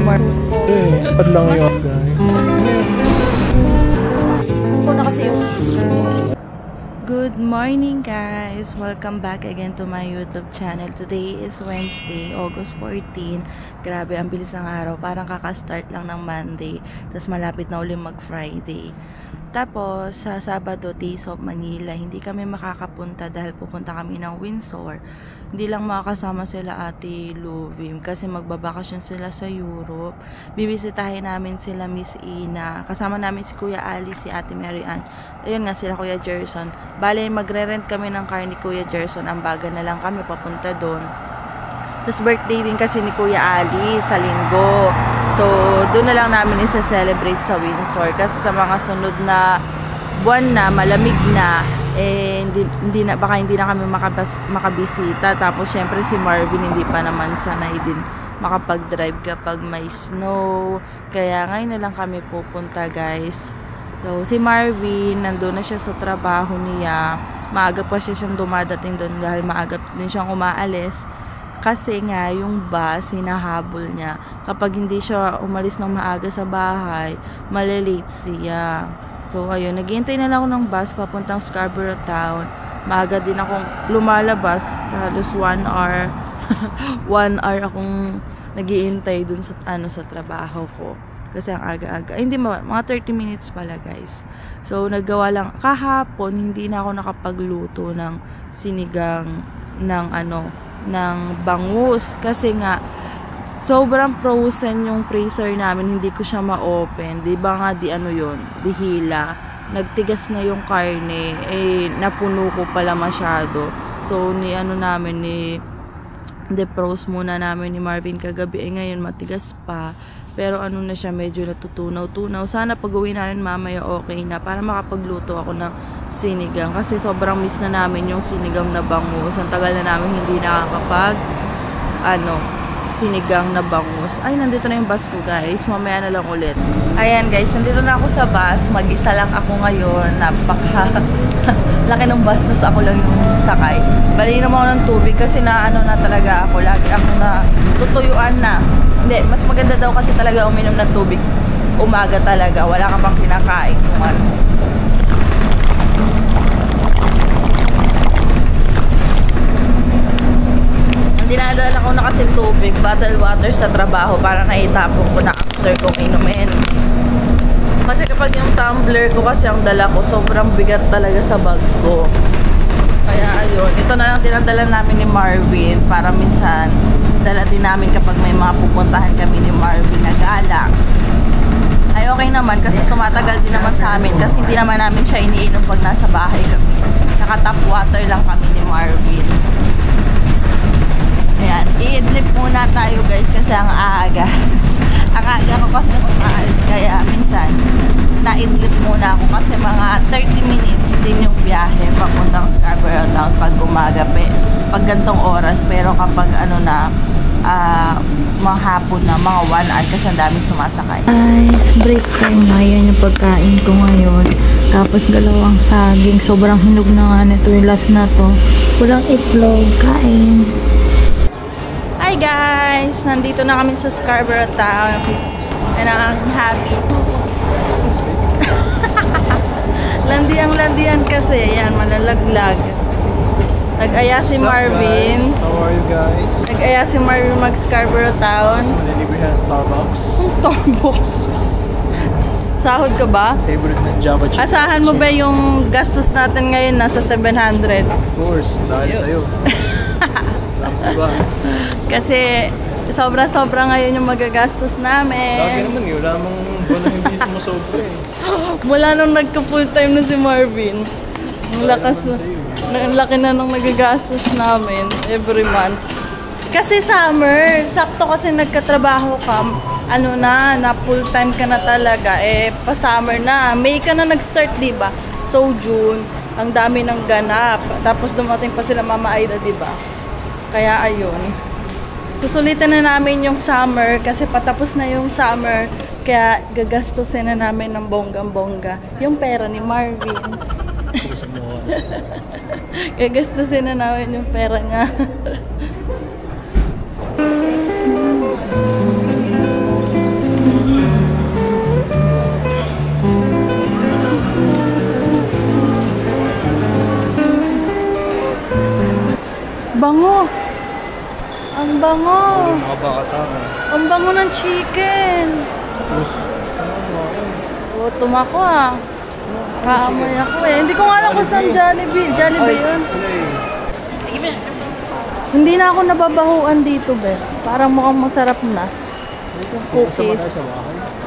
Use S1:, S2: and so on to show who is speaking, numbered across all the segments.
S1: Mark.
S2: Pad lang yun, guys.
S1: Na kasi yung...
S3: Good morning guys! Welcome back again to my YouTube channel. Today is Wednesday, August 14. Grabe, ang bilis ng araw. Parang kakastart lang ng Monday. Tapos malapit na ulit mag-Friday. Tapos, sa Sabado, Days of Manila, hindi kami makakapunta dahil pupunta kami ng Windsor. Hindi lang makakasama sila Ate Luvim kasi magbabakasyon sila sa Europe. Bibisitahin namin sila Miss Ina. Kasama namin si Kuya Ali, si Ate Mary Ann. Ayun nga, sila Kuya Gerson. Bale, magre-rent kami ng car ni Kuya Gerson. Ang baga na lang kami papunta doon. Tapos birthday din kasi ni Kuya Ali sa Linggo. So, doon na lang namin isa-celebrate sa Windsor. Kasi sa mga sunod na buwan na, malamig na, eh, baka hindi na kami makabisita. Tapos, syempre si Marvin hindi pa naman sanay din makapag-drive kapag may snow. Kaya ngayon na lang kami pupunta, guys. So, si Marvin, nandun na siya sa trabaho niya. Maaga pa siyang dumadating doon dahil maaga din siyang umaalis. Kasi nga, yung bus, hinahabol niya. Kapag hindi siya umalis ng maaga sa bahay, malilate siya. So, ayun, naghihintay na lang ako ng bus papuntang Scarborough Town. Maaga din akong lumalabas. Halos 1 hour. 1 hour akong naghihintay dun sa, sa trabaho ko. Kasi ang aga-aga. Hindi, mga 30 minutes pala, guys. So, naggawa lang. Kahapon, hindi na ako nakapagluto ng sinigang ng bangus. Kasi nga, sobrang frozen yung freezer namin. Hindi ko siya ma-open. Diba nga, di hila. Nagtigas na yung karne. Eh, napuno ko pala masyado. So, defrost muna namin ni Marvin kagabi. Eh, ngayon, matigas pa. Pero na siya, medyo natutunaw-tunaw. Sana pag-uwi namin mamaya okay na para makapagluto ako ng sinigang. Kasi sobrang miss na namin yung sinigang na bangus. Ang tagal na namin hindi nakakapag sinigang na bangus. Ay, nandito na yung bus ko, guys. Mamaya na lang ulit. Ayan, guys. Nandito na ako sa bus. Mag-isa lang ako ngayon. Laki ng bus. Tapos ako lang yung sakay. Balinom ako ng tubig kasi na talaga ako. Lagi ako na tutuyuan na. Hindi, mas maganda daw kasi talaga uminom ng tubig. Umaga talaga. Wala ka pang kinakain. Dinadala ko na kasi tubig, bottle water sa trabaho para naitapon ko na after kong inumin. Kasi kapag yung tumbler ko kasi ang dala ko, sobrang bigat talaga sa bag ko. Kaya ayun, ito na lang dinadala namin ni Marvin para minsan dala din namin kapag may mga pupuntahan kami ni Marvin na gala. Ay okay naman kasi tumatagal din naman sa amin kasi hindi naman namin siya iniinom pag nasa bahay kami. Naka-tap water lang kami ni Marvin. Ayan, i-idlip muna tayo guys kasi ang aga. Ang aga ko kasi umaalis kaya minsan na-idlip muna ako kasi mga 30 minutes din yung biyahe papuntang Scarborough Town pag umaga pag gantong oras. Pero kapag mahapon na, mga 1 hour kasi ang daming sumasakay. Guys, break time na. Yan yung pagkain ko ngayon. Tapos dalawang saging. Sobrang hinog na nga nito yung last na to. Walang itlog. Kain. Hi guys! Nandito na kami sa Scarborough Town. And I'm happy. Landian kasi. Yan, malalaglag. Nag-aya si Marvin.
S2: How are you guys?
S3: Nag-aya si Marvin mag-Scarborough Town.
S2: Kasi malilibre siya ng Starbucks.
S3: Starbucks? Sahod ka ba?
S2: Favorite ng Java Chicken.
S3: Asahan mo ba yung gastos natin ngayon nasa 700?
S2: Of course, dahil sa'yo. Diba?
S3: Kasi sobra-sobra ngayon yung magagastos namin.
S2: Lagi naman wala namang buwan na hindi sumusobra eh.
S3: Mula nung nagka-full time na si Marvin, ang laki na nung nagagastos namin every month. Kasi summer, sakto kasi nagkatrabaho ka, na full time ka na talaga, pa summer na. May ka na nag-start, diba? So June, ang dami ng ganap. Tapos dumating pa sila Mama Aida, diba? Kaya ayun. Susulitin na namin yung summer kasi patapos na yung summer. Kaya gagastusin na namin ng bonggang-bongga yung pera ni Marvin. Gagastusin na namin yung pera niya. Ang bango.
S2: Nakabakatakan.
S3: Ang bango ng chicken.
S2: Tapos,
S3: Gutom ako ah. Kaamoy ako eh. Hindi ko nga alam kung saan Jollibee. Jollibee yun. Hindi na ako nababahuan dito, be. Parang mukhang masarap na. Yung cookies.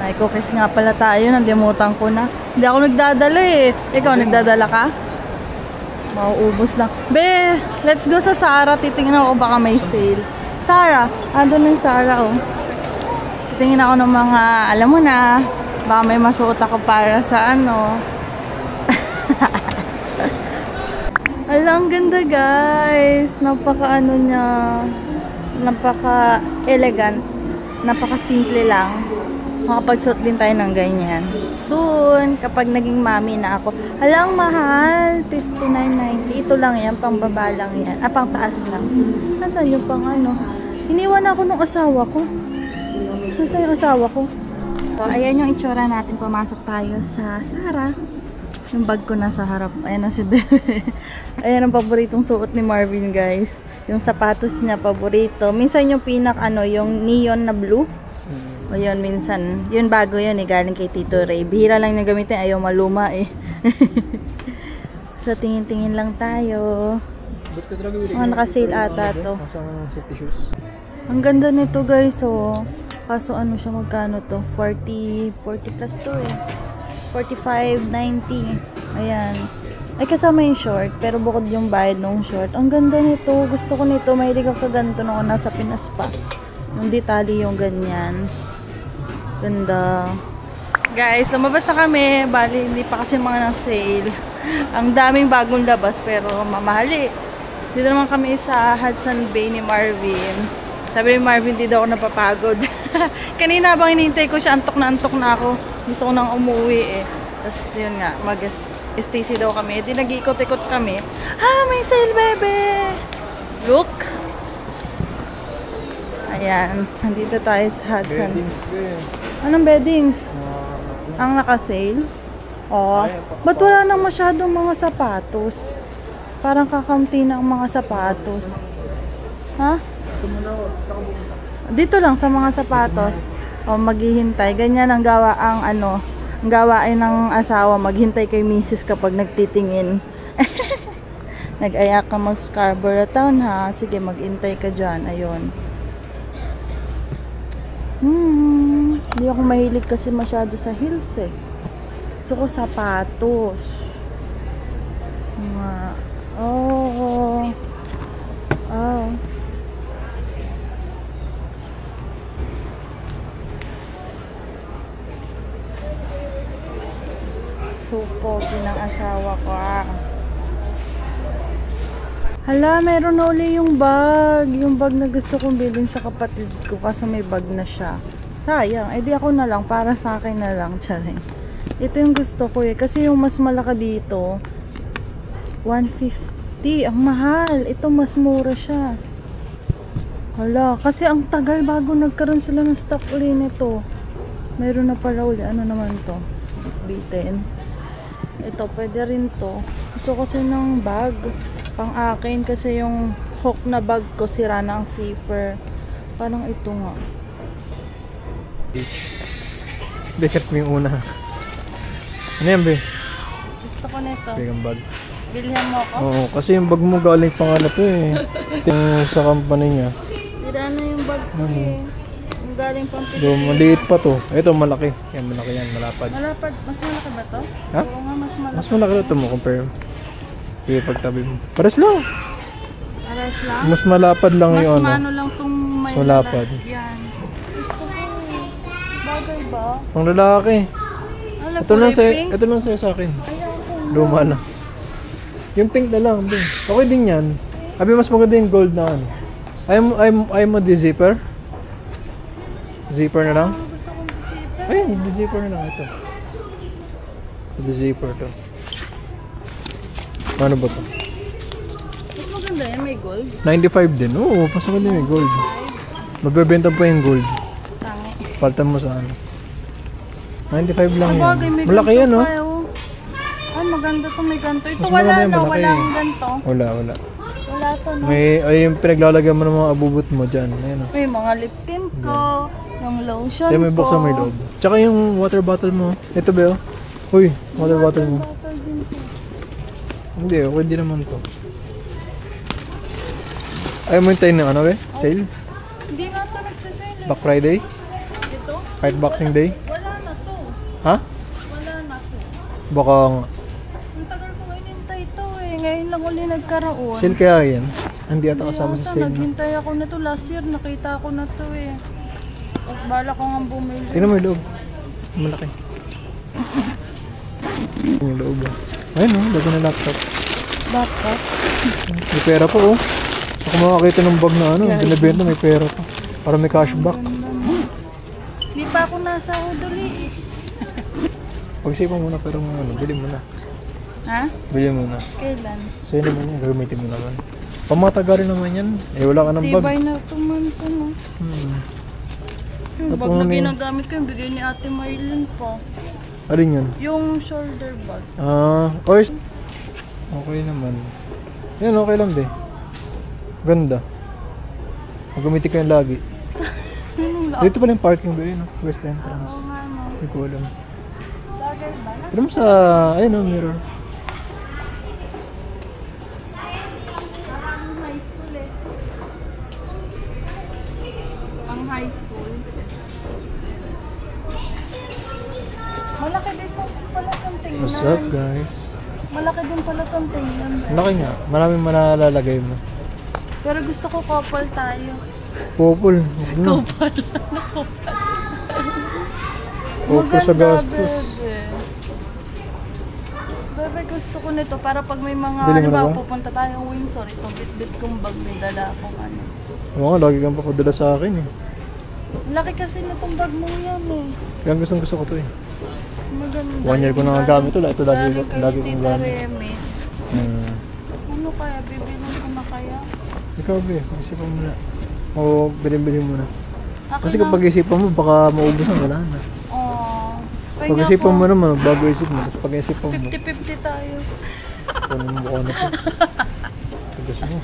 S3: Ay, cookies nga pala tayo. Nalimutan ko na. Hindi ako nagdadala eh. Ikaw, nagdadala ka? Mauubos lang. Be, let's go sa Zara. Titingnan ako baka may sale. Zara. Ando na yung Zara, oh. Titingin ako ng mga, alam mo na, baka may masuot ako para sa ano. Alam, ganda guys. Napaka ano niya. Napaka elegant. Napaka simple lang. Makapagsuot din tayo ng ganyan. Soon, kapag naging mami na ako. Alang mahal. $59.90. Ito lang yan. Pang baba lang yan. Ah, pang taas lang. Nasaan yung pang ano? Iniwan ako ng asawa ko. Nasaan yung asawa ko? So, ayan yung itsura natin. Pumasok tayo sa Zara. Yung bag ko nasa harap. Ayan na si Bebe. Ayan ang paboritong suot ni Marvin, guys. Yung sapatos niya, paborito. Minsan yung yung neon na blue. O yun, minsan. Yun bago yun eh. Galing kay Tito Ray. Bihira lang niya gamitin. Ayaw maluma eh. So, tingin-tingin lang tayo. Naka-sale ata to. Ang ganda nito, guys. So, kaso ano siya, magkano to? 40 plus to eh. 45.90. Ayan. Ay, kasama yung short. Pero bukod yung bayad ng short. Ang ganda nito. Gusto ko nito. Mahilig ako sa ganito nung nasa Pinas pa. Yung detalye yung ganyan. Ganda. Guys, lumabas na kami. Bali, hindi pa kasi mga na-sale. Ang daming bagong labas. Pero mamahali. Dito naman kami sa Hudson Bay ni Marvin. Sabi ni Marvin, di daw ako napapagod. Kanina habang inintay ko siya, antok na ako. Gusto ko nang umuwi eh. Tapos yun nga, mag-stay daw kami. Di nag-ikot-ikot kami. Ah, may sale, bebe! Look! Ayan, nandito tayo sa Hudson. Anong beddings? Ang naka-sale? Oh, ba't wala nang masyadong mga sapatos? Parang kakaunti na ang mga sapatos. Ha? Dito lang sa mga sapatos. O maghihintay. Ganyan ang ang gawain ng asawa, maghintay kay misis kapag nagtitingin. Nag-aya ka mag Scarborough Town ha. Sige, maghintay ka dyan. Ayun. Hindi ako mahilig kasi masyado sa heels eh. Gusto ko sapatos. Oh. So, pogi ng asawa ko ah. Hala, meron na uli yung bag. Yung bag na gusto kong bilhin sa kapatid ko kasi may bag na siya. Sayang. Eh di ako na lang. Para sa akin na lang. Charing. Ito yung gusto ko eh. Kasi yung mas malaki dito, $150. Ang mahal. Ito mas mura siya. Hala. Kasi ang tagal bago nagkaroon sila ng stock uli nito. Meron na pala uli. Ano naman to? B10. Ito, pwede rin to. Gusto kasi ng bag. Pang akin kasi yung hook na bag ko sira na ang zipper. Parang ito nga.
S2: Bikat mo yung una. Ano yan, be?
S3: Gusto ko nito.
S2: Bigang bag.
S3: Bilhan mo ako?
S2: Oo, kasi yung bag mo galing pa nga na to eh. Yung sa company niya.
S3: Sira na yung bag ko eh. Yung galing pang
S2: Do, maliit pa to. Ito malaki. Yan, malaki yan. Malapad.
S3: Malapad. Mas malaki ba to?
S2: Ha?
S3: Oo nga, mas malaki.
S2: Mas malaki ito mo compare. Sige, pagtabi mo. Pares lang.
S3: Pares lang?
S2: Mas malapad lang
S3: mas
S2: yung ano.
S3: Mas mano lang tong may
S2: malapad.
S3: Yan. Gusto ko eh. Bagay ba?
S2: Pang lalaki.
S3: Ala,
S2: Ito lang sa'yo sa akin.
S3: Ayaw.
S2: Luma na. Yung pink na lang. Din. Okay din yan. Abi, mas maganda yung gold na ano. Ayaw mo di-zipper? Zipper na lang?
S3: Gusto kong zipper.
S2: Ayun, di-zipper na lang ito. Di-zipper to. Ano ba to?
S3: Mas maganda yan, may gold.
S2: 95 din. Oo, mas maganda yung gold. Magbebenta pa yung gold.
S3: Tangi.
S2: Paltan mo sa ano. 95 lang yan.
S3: Bagay, may
S2: Malaki yan, no?
S3: pa, oh. Ay, maganda to, may ganto. Ito
S2: Mas
S3: wala
S2: maganda yan,
S3: na,
S2: malaki.
S3: walang ganto.
S2: Wala.
S3: Wala plato, no?
S2: Ay, yung pinaglalagyan mo ng mga abubot mo dyan. Ayan o.
S3: May mga lip tint ko, yung lotion
S2: Kaya may
S3: ko.
S2: buksan mo yung loob. Tsaka yung water bottle mo. Ito ba yun? Uy, water bottle mo.
S3: Bottle din ko.
S2: Hindi, okay din naman to. Ayaw mo hintayin ng ano eh? Sale?
S3: Hindi nga ito nagsasale.
S2: Black Friday?
S3: Ito?
S2: Kahit Boxing Day?
S3: Wala na to.
S2: Ha?
S3: Wala na to.
S2: Baka nga.
S3: Ang tagal ko inintay ito eh. Ngayon lang uli nagkaroon.
S2: Sale kaya yan? Hindi ata kasama sa
S3: Yata,
S2: sale. No?
S3: naghintay ako na to last year. Nakita ko na to eh. At bala ko nga bumili.
S2: Tingnan mo yung loob. Malaki. Yung loob ah. Ayun oh, lagi na laptop.
S3: Laptop?
S2: May pera pa oh. Ako makakita ng bag na ano, binibenta may pera pa. Para may cashback.
S3: Hindi pa ako nasa uduli eh.
S2: Pag-isipan muna pero ano, bili mo na.
S3: Ha?
S2: Bili mo na.
S3: Kailan?
S2: So yun naman yan, gagamitin mo naman. Pamataga rin naman yan. Eh wala ka ng bag.
S3: Tibay na tuman ko no. Yung bag na ginagamit ko yung bigay ni Ate Maylin pa.
S2: Alin yun?
S3: Yung shoulder bag.
S2: Okay naman. Yan, okay lang din. Ganda. Magamitin ko yan lagi. Dito pala yung parking ba yun, no? West Entrance.
S3: Oo nga no.
S2: Hindi ko alam.
S3: Bagay ba?
S2: Pero mo sa, ayun no, mirror.
S3: Parang high school eh. Ang high school. Malaki din po pala itong tingnan.
S2: What's up, guys?
S3: Malaki din pala itong tingnan.
S2: Laki nga. Maraming manalalagay mo.
S3: Pero gusto ko couple tayo.
S2: Popol.
S3: Couple.
S2: Popol sa gastos.
S3: Bebe, gusto ko nito para pag may mga,
S2: Bili mo
S3: ano
S2: na
S3: ba,
S2: ba?
S3: pupunta tayong Windsor, ito bit-bit kong bag, may dala akong ano.
S2: Oo nga, lagi kang papadala sa akin eh.
S3: Laki kasi na itong bag mo yan eh.
S2: Kaya gusto ko to eh.
S3: Maganda.
S2: 1 year ko na nga gamit to. Ito lagi kong gamit.
S3: Remis.
S2: Hmm.
S3: Ano kaya, bibilin ko na kaya?
S2: Ikaw ba pag-isipan mo na. O bilhin mo na.
S3: Akin
S2: Kasi
S3: na.
S2: kapag isipan mo, baka maubos ang wala na.
S3: Pahinga
S2: Pag-isipan
S3: ko.
S2: mo naman, bago isip mo. Tapos pag-isipan mo,
S3: 50-50 tayo.
S2: kunin mo ko na to. Tagas mo.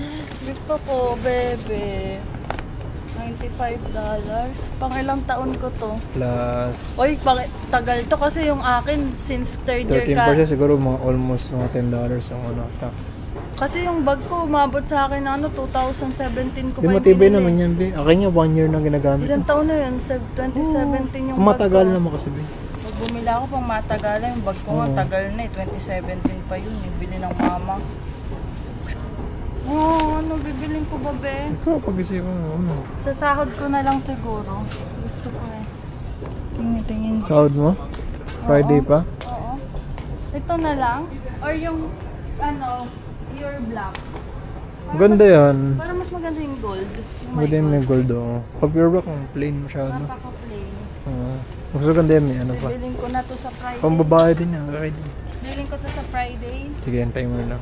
S3: Gusto ko, bebe. $95. Pang ilang taon ko to?
S2: Plus
S3: Oy, tagal to kasi yung akin since third year
S2: 13% siguro mga almost mga $10 ang ano, tax.
S3: Kasi yung bag ko umabot sa akin na ano, 2017 ko
S2: Di
S3: pa yung
S2: matibay
S3: binili.
S2: naman yan, be. Akin niya 1 year na ginagamit.
S3: Ilang taon na yun? 2017 yung
S2: Matagal
S3: bag ko.
S2: naman kasi, be.
S3: Pag bumili ako pang matagalan, yung bag ko nga
S2: Oo.
S3: tagal na eh. 2017 pa yun, yung bili ng mama. Ano bibiling ko ba, be?
S2: Ikaw, pag-isipan mo, ano.
S3: Sa sahod ko na lang siguro. Gusto ko eh. Tingin.
S2: Sahod mo? Friday
S3: Oo.
S2: pa?
S3: Oo. Ito na lang? Or yung, ano, pure black?
S2: Ganda yan.
S3: Para mas maganda yung gold. Yung
S2: Ganda yung may gold, oh. Pag pure black, plain masyado.
S3: Napaka-plain.
S2: Mas ganda yan, may ano pa.
S3: Bibiling ko na to sa Friday.
S2: Pang babae din yan, okay din.
S3: Bibiling ko to sa Friday.
S2: Sige, antayin mo na lang.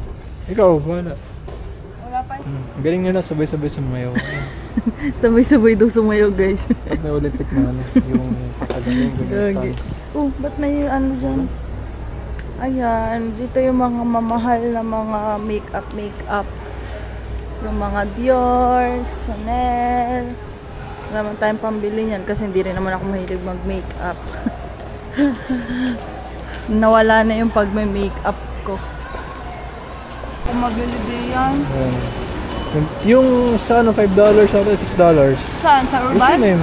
S2: Ikaw, wala.
S3: Wala pa.
S2: Ang galing nila, sabay-sabay sumayaw.
S3: Sabay-sabay daw sumayaw, guys.
S2: Pag may Olympic na ano, yung patagaling, ganyan stance.
S3: Ba't na yung ano dyan? Ayan, dito yung mga mamahal na mga make-up. Yung mga Dior, Chanel. Wala naman tayong pambili niyan kasi hindi rin naman ako mahilig mag-makeup. Nawala na yung pag may makeup ko. Kung mabili din yan.
S2: Ayan. Yung sa ano, $5 sa $6.
S3: Saan? Sa Urban?
S2: H&M.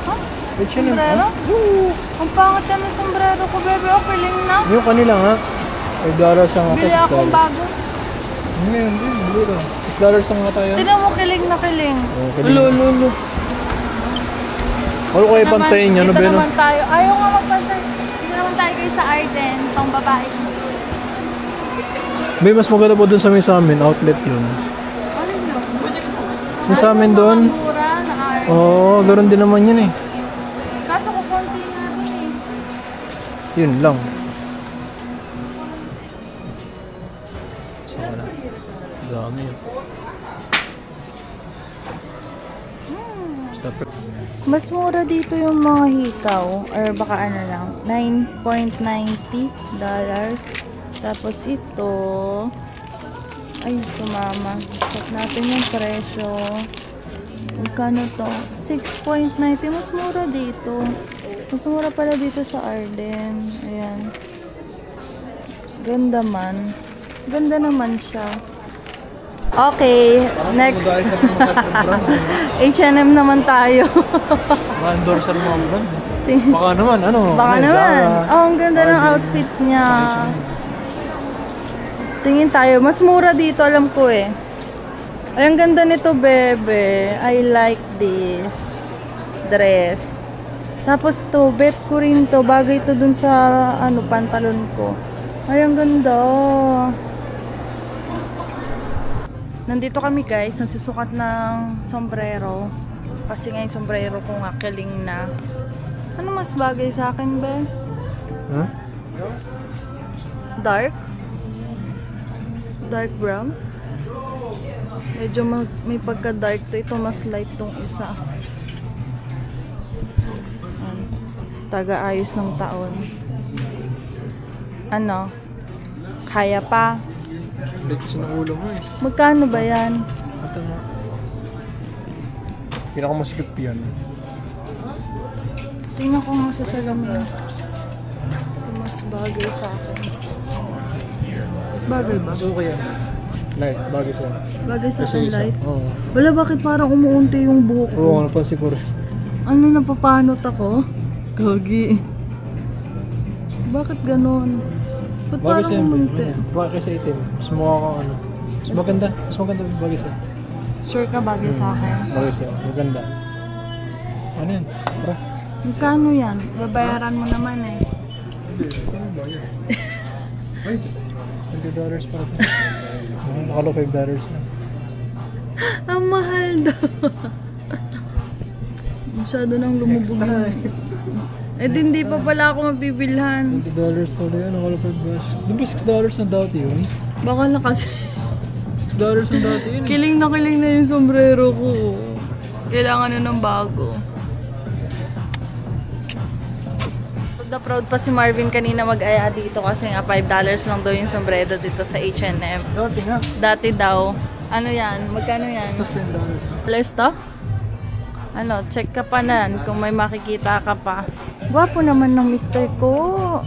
S3: Huh?
S2: H&M.
S3: Sombrero?
S2: Oo.
S3: Ang pangit na ng sombrero ko, bebe. O, piling na.
S2: Yung kanila nga. $5 ang ata,
S3: Bili
S2: $6.
S3: akong bago.
S2: Ngayon, bili lang. $6 ang ata yan.
S3: Tinan mo, kiling na kiling.
S2: Oo, kiling.
S3: Lolo.
S2: Ano kayo pantayin niya? Ano
S3: dito
S2: ba yun?
S3: naman tayo. Ayaw nga magpantay. Dito naman tayo kayo sa Arden. Pang babae.
S2: May mas maganda po dun sa may sa amin, outlet yun.
S3: Ano yun?
S2: Yung sa amin doon?
S3: Mura na Arden.
S2: Oo, ganoon din naman yun eh.
S3: Kaso ko konti nga dun eh.
S2: Yun lang. Saan na? Dami yun. Stop it.
S3: Mas mura dito yung mga hikaw. Or baka ano lang. $9.90. Tapos ito. Ay, sumama. Check natin yung presyo. Magkano to? 6.90. Mas mura dito. Mas mura pala dito sa Arden. Ayan. Ganda man. Ganda naman siya. Okay, next. H&M naman tayo.
S2: Ma-endorse ang mga brand. Baka naman, ano?
S3: Baka
S2: may
S3: naman.
S2: Zara,
S3: Oh, ang ganda ng outfit niya. Tingin tayo. Mas mura dito, alam ko eh. Ay, ang ganda nito, bebe. I like this dress. Tapos to, bet ko rin to. Bagay to dun sa, ano, pantalon ko. Ay, ang ganda. Nandito kami, guys. Nagsusukat ng sombrero. Kasi nga yung sombrero ko nga kiling na. Ano mas bagay sa akin, Ben?
S2: Huh?
S3: Dark? Dark brown? Medyo may pagka-dark to. Ito mas light tong isa. Taga-ayos ng taon. Ano? Kaya pa?
S2: Ulit kasi ng ulo mo eh.
S3: Magkano ba yan?
S2: Ito mo. Pinakamasipit yan.
S3: Tingnan ko nga sa salamin. Mas bagay sa akin. Mas bagay ba?
S2: Mas okay yan. Light, bagay sa'yo.
S3: Bagay sa
S2: Kasi
S3: akin
S2: isa.
S3: light?
S2: Oo.
S3: Wala, bakit parang umuunti yung buhok ko?
S2: Oo, napansin ko rin.
S3: Ano, napapanot ako? Gagi. Bakit ganon? Ba't
S2: Bagay
S3: parang
S2: sa'yo.
S3: umunti?
S2: Bagay sa itim. Mas mukha kang ano. Mas maganda. Mas maganda bagay sa'yo.
S3: Sure ka bagay sa akin?
S2: Bagay sa'yo. Maganda. Ano yan? Tara.
S3: Magkano yan? Babayaran mo naman eh.
S2: Wait. $20 pa rin. Nakalo $5 na.
S3: Ang mahal daw. Masyado nang lumubog yun. Eh, hindi pa pala ako mabibilhan.
S2: $20 pa rin. Nakalo $5. Di ba $6 na dati yun?
S3: Baka na kasi.
S2: $6 na dati yun eh.
S3: Kiling na yung sombrero ko. Kailangan na ng bago. Proud pa si Marvin kanina mag-aya dito kasi nga $5 lang daw yung sombrero dito sa H&M.
S2: Dati nga.
S3: Dati daw. Ano yan? Magkano yan?
S2: Tapos $10.
S3: To? Ano, check ka pa nan kung may makikita ka pa. Gwapo naman ng mister ko.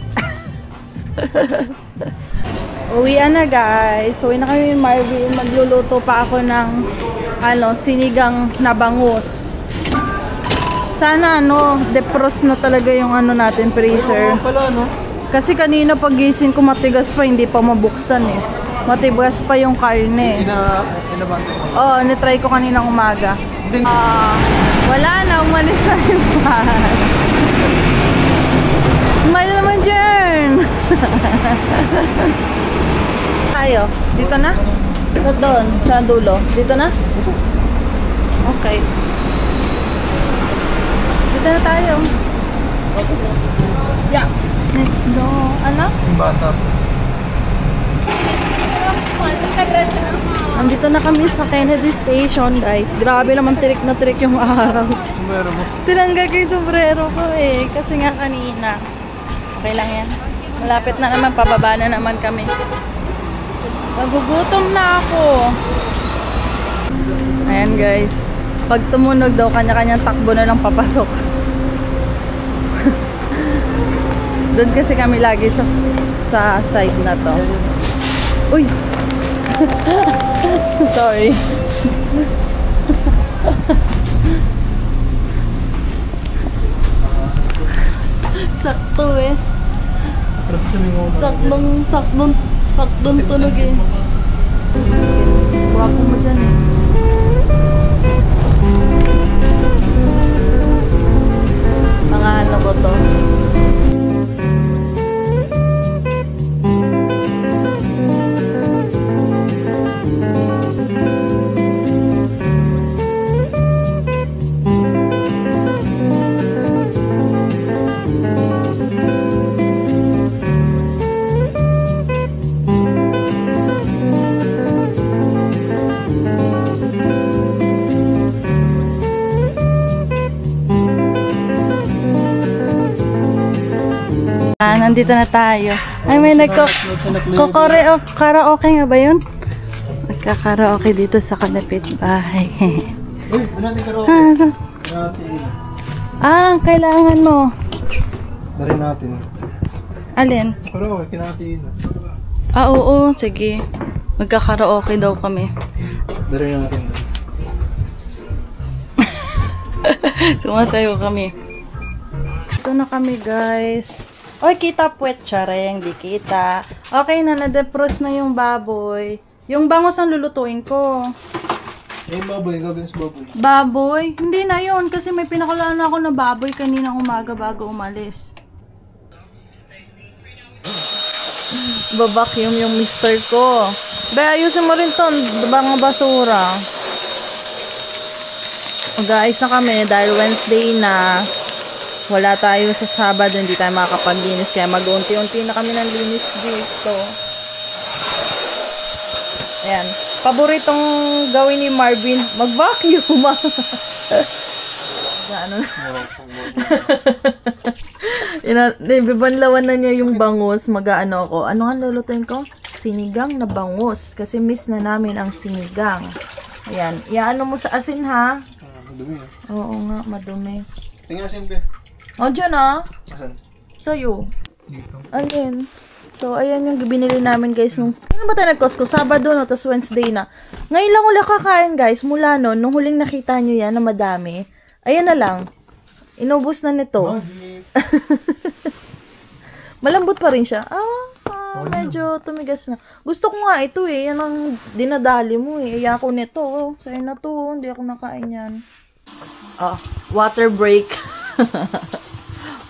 S3: Uwian na guys. Uwi na kami Marvin. Magluluto pa ako ng sinigang na bangus. Sana defrost na talaga yung natin freezer.
S2: Pala, no?
S3: Kasi kanina pagising ko matigas pa, hindi pa mabuksan eh. Matigas pa yung karne.
S2: Inabansa ko.
S3: Oo, nitry ko kanina umaga. Wala na, umalis na yung bus. Smile naman dyan! Tayo, dito na? Sa doon, sa dulo. Dito na? Okay. Dito na tayo. Yeah. Let's go. Ano?
S2: Yung bata.
S3: Andito na kami sa Kennedy Station, guys. Grabe naman tirik na tirik yung araw.
S2: Sombrero mo.
S3: Tinanggal ko yung sombrero ko eh. Kasi nga kanina. Okay lang yan. Malapit na naman. Pababa na naman kami. Magugutom na ako. Ayan guys. Pag tumunog daw, kanya-kanyang takbo na lang papasok. Doon kasi kami lagi sa side na to. Uy! Sorry. Sakto eh. Saktong tunog eh. Wapo mo dyan eh. Mga ano ko to? Nandito na tayo. Ay, may karaoke nga ba yun? Kakaraoke dito sa kalapit bahay.
S2: Uy, doon natin karaoke.
S3: Kailangan mo.
S2: Dari natin.
S3: Alin?
S2: Karaoke, kinatiin.
S3: Oo, sige. Magkakaraoke daw kami.
S2: Dari natin.
S3: Sumasayo kami. Ito na kami, guys. Oy, kita puwet, Chareng. Di kita. Okay na, na-defrost na yung baboy. Yung bangos ang lulutuin ko.
S2: Yung baboy, gagawin sa baboy.
S3: Baboy? Hindi na yun. Kasi may pinakulaan ako na baboy kaninang umaga bago umalis. Babakyum yung mister ko. Ba, ayusin mo rin to. Mga basura. Mag-aayos na kami dahil Wednesday na. Wala tayo sa Sabado, hindi tayo makakapaglinis. Kaya mag-unti-unti na kami ng linis dito. Ayan. Paboritong gawin ni Marvin, mag-vacuum. Ano na? Bibanlawan na niya yung bangus. Mag-ano ako. Ano nga lulutuin ko? Sinigang na bangus. Kasi miss na namin ang sinigang. Ayan. Iaano mo sa asin, ha?
S2: Madumi, ha?
S3: Oo nga, madumi.
S2: Tingnan asin, be.
S3: O, dyan, ha?
S2: Asan?
S3: Sa'yo.
S2: Dito.
S3: Ayan. So, ayan yung binili namin, guys. Ano ba tayo nag-Costco? Sabado, no? Tapos Wednesday na. Ngayon lang ulit kakain, guys. Mula no, nung huling nakita nyo yan na madami. Ayan na lang. Inubos na nito. Malambot pa rin siya. Medyo tumigas na. Gusto ko nga ito eh. Yan ang dinadali mo eh. Ayaw ko nito. Sa'yo na to. Hindi ako nakain yan. Water break.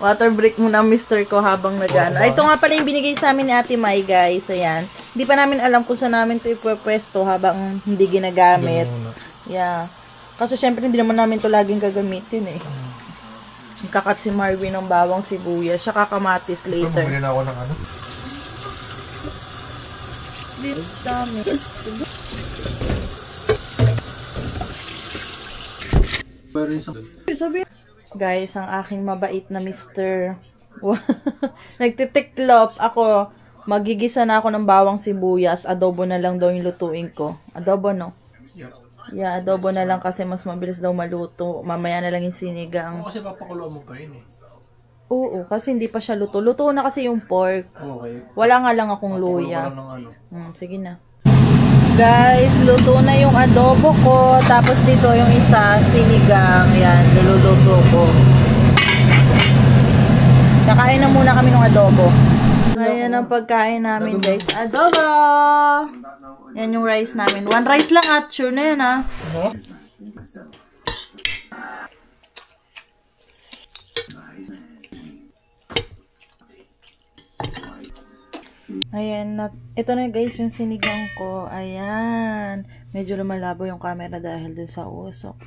S3: Water break muna mister ko habang nagana. Ito nga pala yung binigay sa amin ni Ate Mai, guys. Ayan. Hindi pa namin alam kung saan namin ito ipwesto habang hindi ginagamit. Yeah. Kasi syempre hindi naman namin ito laging gagamitin eh. Kakat si Marvin ng bawang sibuyas. Siya kamatis later.
S2: Bumili na ako ng ano?
S3: Dami. Sabi, guys, ang aking mabait na mister. Nagtitiklop ako. Magigisa na ako ng bawang sibuyas. Adobo na lang daw yung lutuin ko. Adobo, no? Yeah, adobo na lang kasi mas mabilis daw maluto. Mamaya na lang yung sinigang.
S2: Kasi papakulo mo pa yun eh.
S3: Oo, kasi hindi pa siya luto. Luto na kasi yung pork.
S2: Okay.
S3: Wala nga lang akong luya.
S2: Ano.
S3: Sige na. Guys, luto na yung adobo ko. Tapos dito yung isa, sinigang. Yan, niluluto ko. Kakain na muna kami ng adobo. Ayan ang pagkain namin, guys. Adobo! Yan yung rice namin. One rice lang at sure na yun, ha? Ayan, ito na guys yung sinigang ko. Ayan. Medyo lumalabo yung camera dahil dun sa usok.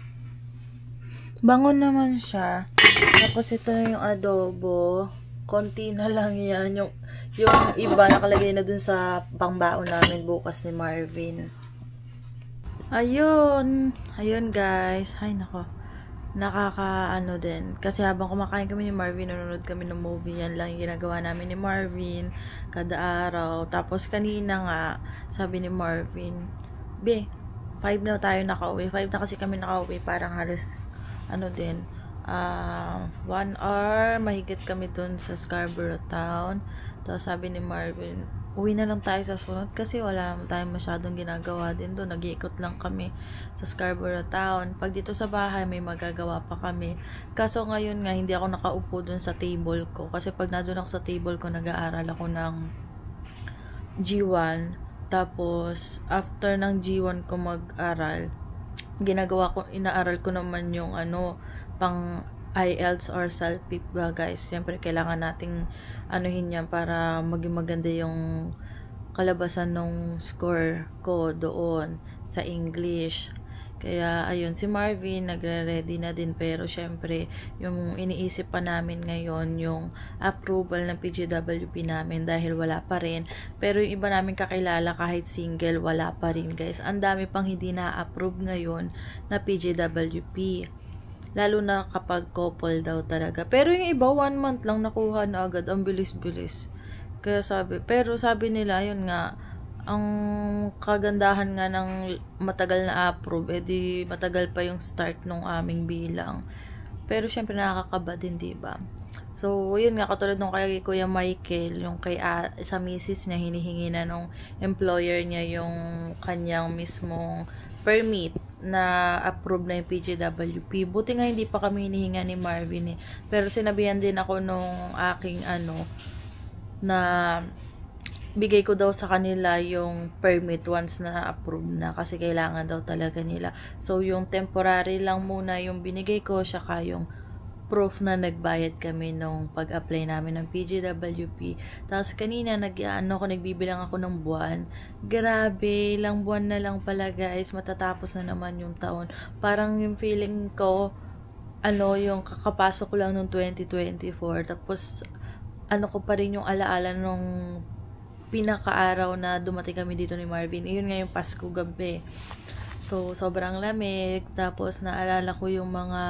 S3: Bangon naman siya. Tapos ito na yung adobo. Konti na lang yan. Yung iba nakalagay na dun sa pangbaon namin bukas ni Marvin. Ayun. Ayun guys. Ay nako. Nakakaano din. Kasi habang kumakain kami ni Marvin, nanonood kami ng movie. Yan lang yung ginagawa namin ni Marvin kada araw. Tapos kanina nga, sabi ni Marvin, Be, 5 na tayo nakauwi. 5 na kasi kami nakauwi. Parang halos, ano din, 1 hour, mahigit kami dun sa Scarborough Town. Tapos sabi ni Marvin, uwi na lang tayo sa sunod kasi wala naman tayong masyadong ginagawa din doon. Nag-iikot lang kami sa Scarborough Town. Pag dito sa bahay, may magagawa pa kami. Kaso ngayon nga, hindi ako nakaupo doon sa table ko. Kasi pag nandun ako sa table ko, nag-aaral ako ng G1. Tapos, after ng G1 ko mag-aral, inaaral ko naman yung pang IELTS or self-pip ba guys. Siyempre, kailangan nating anuhin yan para maging maganda yung kalabasan ng score ko doon sa English. Kaya, ayun, si Marvin nagre-ready na din. Pero, syempre, yung iniisip pa namin ngayon, yung approval ng PGWP namin dahil wala pa rin. Pero, yung iba namin kakilala kahit single, wala pa rin guys. Ang dami pang hindi na-approve ngayon na PGWP. Lalo na kapag couple daw talaga. Pero yung iba, 1 month lang nakuha na agad. Ang bilis-bilis. Kaya sabi, pero sabi nila, yun nga, Ang kagandahan nga ng matagal na approve, edi matagal pa yung start nung aming bilang. Pero syempre nakakaba din, diba? So, yun nga, katulad nung kay Kuya Michael, yung kay sa misis niya, hinihingi na nung employer niya yung kanyang mismong permit na approve na yung PGWP. Buti nga hindi pa kami hinihinga ni Marvin eh. Pero sinabihan din ako nung aking na bigay ko daw sa kanila yung permit once na approve na kasi kailangan daw talaga nila. So, yung temporary lang muna yung binigay ko, saka yung proof na nagbayad kami nung pag-apply namin ng PGWP. Tapos kanina nagbibilang ako ng buwan. Grabe, ilang buwan na lang pala guys, matatapos na naman yung taon. Parang yung feeling ko, yung kakapasok ko lang nung 2024. Tapos, ko pa rin yung alaala nung pinaka-araw na dumating kami dito ni Marvin. Iyon nga yung Pasko gabi. So, sobrang lamig. Tapos, naalala ko yung mga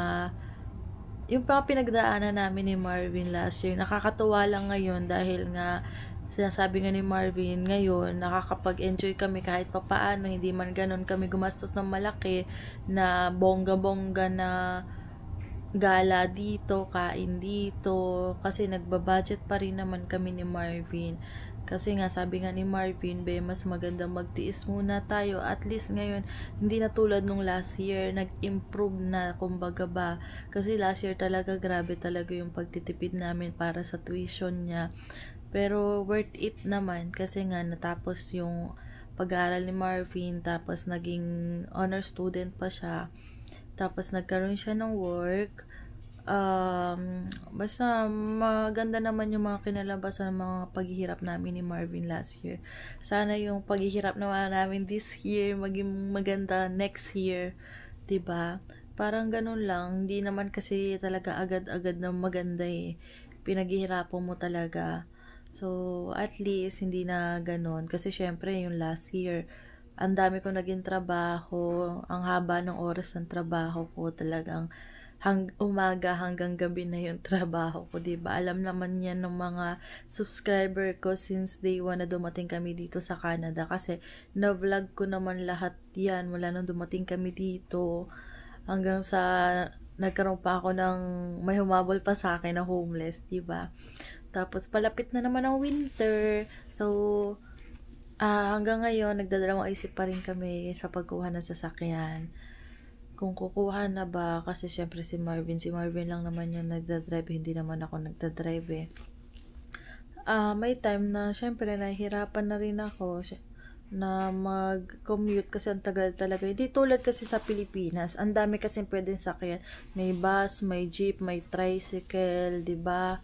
S3: pinagdaanan namin ni Marvin last year. Nakakatuwa lang ngayon dahil nga sinasabi nga ni Marvin ngayon, nakakapag-enjoy kami kahit papaano, hindi man ganun kami gumastos ng malaki na bongga-bongga na gala dito, kain dito, kasi nagbabudget pa rin naman kami ni Marvin. Kasi nga, sabi nga ni Marvin, mas maganda magtiis muna tayo. At least ngayon, hindi na tulad nung last year, nag-improve na, kumbaga ba. Kasi last year talaga, grabe talaga yung pagtitipid namin para sa tuition niya. Pero worth it naman, kasi nga, natapos yung pag-aaral ni Marvin, tapos naging honor student pa siya. Tapos nagkaroon siya ng work. Basta maganda naman yung mga kinalabasan ng mga paghihirap namin ni Marvin last year. Sana yung paghihirap namin this year maging maganda next year, 'di ba? Parang ganun lang, hindi naman kasi talaga agad-agad na maganda eh. Pinaghihirapan mo talaga. So, at least hindi na ganun kasi syempre yung last year ang dami kong naging trabaho, ang haba ng oras ng trabaho ko, talagang umaga hanggang gabi na yung trabaho ko, diba? Alam naman yan ng mga subscriber ko since day 1 na dumating kami dito sa Canada kasi na-vlog ko naman lahat yan mula nung dumating kami dito hanggang sa nagkaroon pa ako ng may humabol pa sa akin na homeless, diba? Tapos palapit na naman ang winter, so hanggang ngayon, nagdadalawang isip pa rin kami sa pagkuha ng sasakyan. Kung kukuha na ba, kasi syempre si Marvin lang naman yung nagdadrive, hindi naman ako nagdadrive eh. May time na syempre nahihirapan na rin ako na mag-commute kasi ang tagal talaga. Hindi tulad kasi sa Pilipinas, ang dami kasi pwedeng sakyan. May bus, may jeep, may tricycle, 'di ba?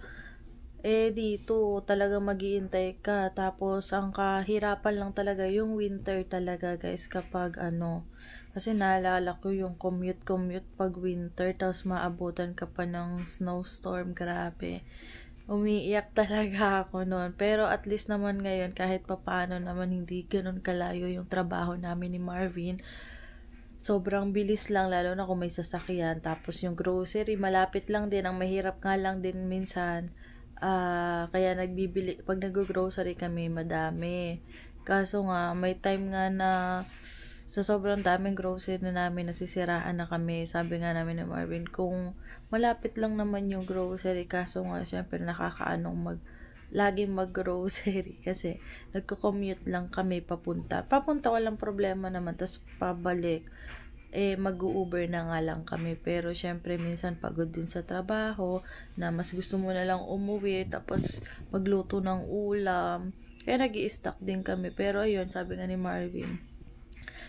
S3: Dito, talaga mag-iintay ka. Tapos, ang kahirapan lang talaga, yung winter talaga, guys, kapag kasi naalala ko yung commute pag winter, tapos maabutan ka pa ng snowstorm, grabe. Umiiyak talaga ako noon. Pero at least naman ngayon, kahit papaano naman, hindi ganun kalayo yung trabaho namin ni Marvin. Sobrang bilis lang, lalo na kung may sasakyan. Tapos yung grocery, malapit lang din. Ang mahirap nga lang din minsan, kaya pag nag-grocery kami, madami. Kaso nga, may time nga na sa sobrang daming grocery na namin, nasisiraan na kami. Sabi nga namin ni Marvin, kung malapit lang naman yung grocery, kaso nga, syempre nakakaanong laging mag-grocery kasi nagko-commute lang kami papunta. Papunta walang problema naman, tas pabalik mag-Uber na nga lang kami. Pero syempre minsan pagod din sa trabaho na mas gusto mo na lang umuwi tapos magluto ng ulam. Kaya nag-i-stock din kami. Pero ayun, sabi nga ni Marvin,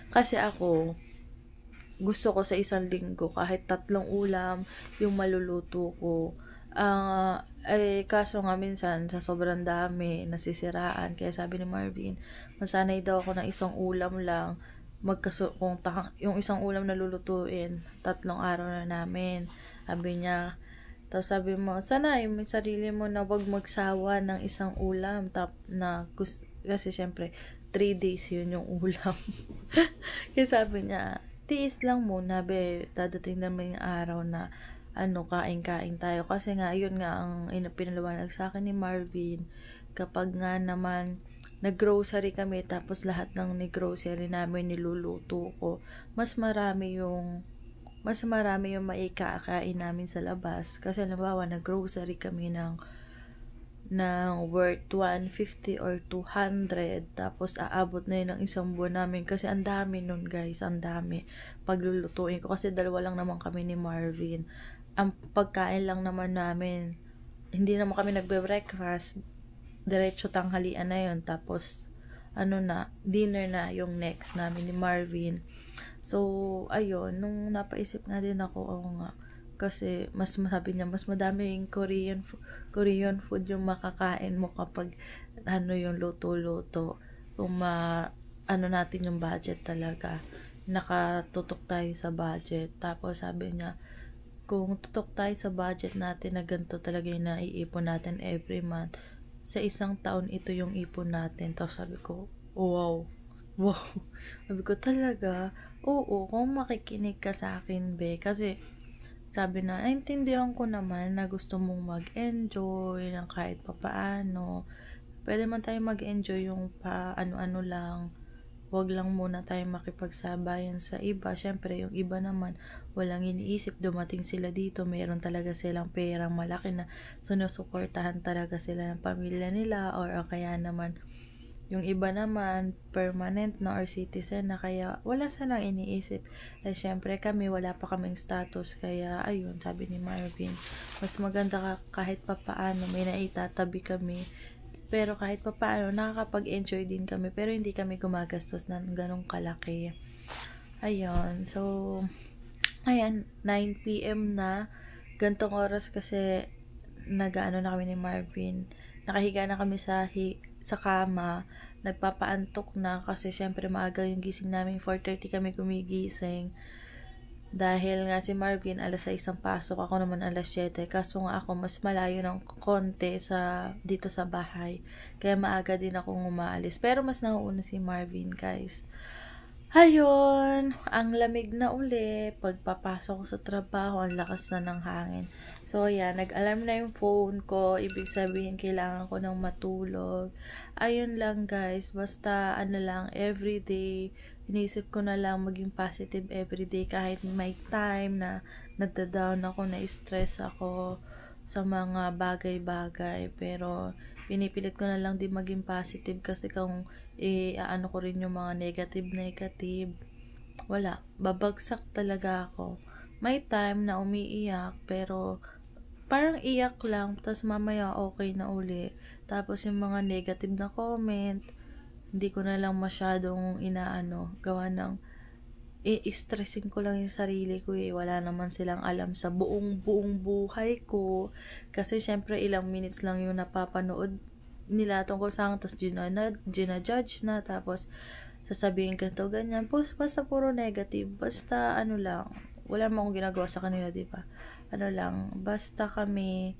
S3: kasi ako gusto ko sa isang linggo kahit 3 ulam yung maluluto ko. Kaso nga minsan sa sobrang dami nasisiraan, kaya sabi ni Marvin, masanay daw ako ng 1 ulam lang. Yung 1 ulam na lulutuin, 3 araw na namin. Sabi niya, tapos sabi mo, sana may sarili mo na wag magsawa ng 1 ulam. Kasi syempre, 3 days yun yung ulam. Kaya sabi niya, tiis lang muna, dadating naman yung araw na kain-kain tayo. Kasi nga, yun nga ang pinaliwanag sa akin ni Marvin, kapag nga naman nag-grocery kami, tapos lahat ng ni-grocery namin niluluto ko. Mas marami yung maikakain namin sa labas. Kasi halimbawa, nag-grocery kami ng worth 150 or 200, tapos aabot na yun ng isang buwan namin. Kasi ang dami nun, guys, ang dami. Paglulutuin ko, kasi dalawa lang naman kami ni Marvin. Ang pagkain lang naman namin, hindi naman kami nagbe-breakfast, diretso tanghalian na yun, tapos dinner na yung next namin ni Marvin. So ayun, nung napaisip nga din ako, nga, kasi sabi niya, mas madami yung Korean food yung makakain mo kapag yung luto-luto, kung natin yung budget talaga, nakatutok tayo sa budget. Tapos sabi niya, kung tutok tayo sa budget natin na ganito talaga yung naiipon natin every month, sa isang taon ito yung ipon natin. Tapos sabi ko, wow. Sabi ko talaga, oo, kung makikinig ka sa akin, be. Kasi sabi na, naintindihan ko naman na gusto mong mag-enjoy ng kahit papaano. Pwede man tayo mag-enjoy yung ano-ano lang. Wag lang muna tayo makipagsabayan sa iba. Syempre, yung iba naman, walang iniisip. Dumating sila dito, meron talaga silang perang malaki na sinusuportahan talaga sila ng pamilya nila, or kaya naman, yung iba naman, permanent na or citizen na, kaya wala silang iniisip. Eh, syempre kami, wala pa kaming status, kaya ayun, sabi ni Marvin, mas maganda kahit papaano, may naitatabi kami. Pero kahit pa paano, nakakapag-enjoy din kami. Pero hindi kami gumagastos ng ganong kalaki. Ayun. So, ayan, 9 p.m. na. Gantong oras kasi na kami ni Marvin. Nakahiga na kami sa kama. Nagpapaantok na kasi syempre maaga yung gising namin. 4:30 kami gumigising. Dahil nga si Marvin alas 6 ang pasok, ako naman alas 7. Kaso nga ako mas malayo ng konti dito sa bahay. Kaya maaga din akong umaalis. Pero mas nauuna si Marvin, guys. Ayun, ang lamig na uli. Pagpapasok ko sa trabaho, ang lakas na ng hangin. So, ayan, nag-alarm na yung phone ko. Ibig sabihin, kailangan ko ng matulog. Ayun lang, guys. Basta, everyday, inisip ko na lang maging positive everyday. Kahit may time na nagda-down ako, na-stress ako sa mga bagay-bagay. Pero, pinipilit ko na lang din maging positive kasi kung ko rin yung mga negative, wala, babagsak talaga ako. May time na umiiyak, pero parang iyak lang, tapos mamaya okay na uli. Tapos yung mga negative na comment, hindi ko na lang masyadong gawa ng i-stressing ko lang yung sarili ko wala naman silang alam sa buong buhay ko, kasi syempre ilang minutes lang yung napapanood nila tungkol sa akin, tapos ginajudge na, tapos sasabihin ganito ganyan, basta puro negative, basta lang, wala naman akong ginagawa sa kanila, diba? Basta kami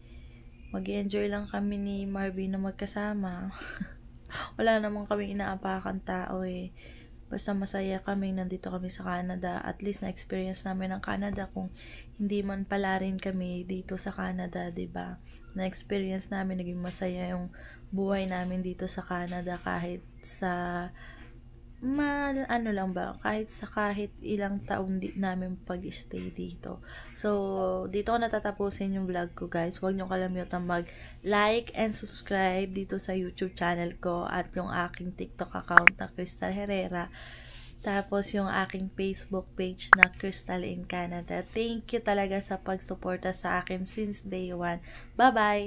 S3: mag-enjoy lang kami ni Marvin na magkasama. Wala naman kami inaapakan tao Basta masaya kami, nandito kami sa Canada. At least na-experience namin ang Canada, kung hindi man pala rin kami dito sa Canada, 'di ba? Na-experience namin, naging masaya yung buhay namin dito sa Canada, kahit sa kahit ilang taon namin pag-stay dito. So, dito ko natatapusin yung vlog ko, guys. Huwag niyo kalimutan mag-like and subscribe dito sa YouTube channel ko, at yung aking TikTok account na Crystal Herrera. Tapos yung aking Facebook page na Crystal in Canada. Thank you talaga sa pagsuporta sa akin since day 1. Bye-bye!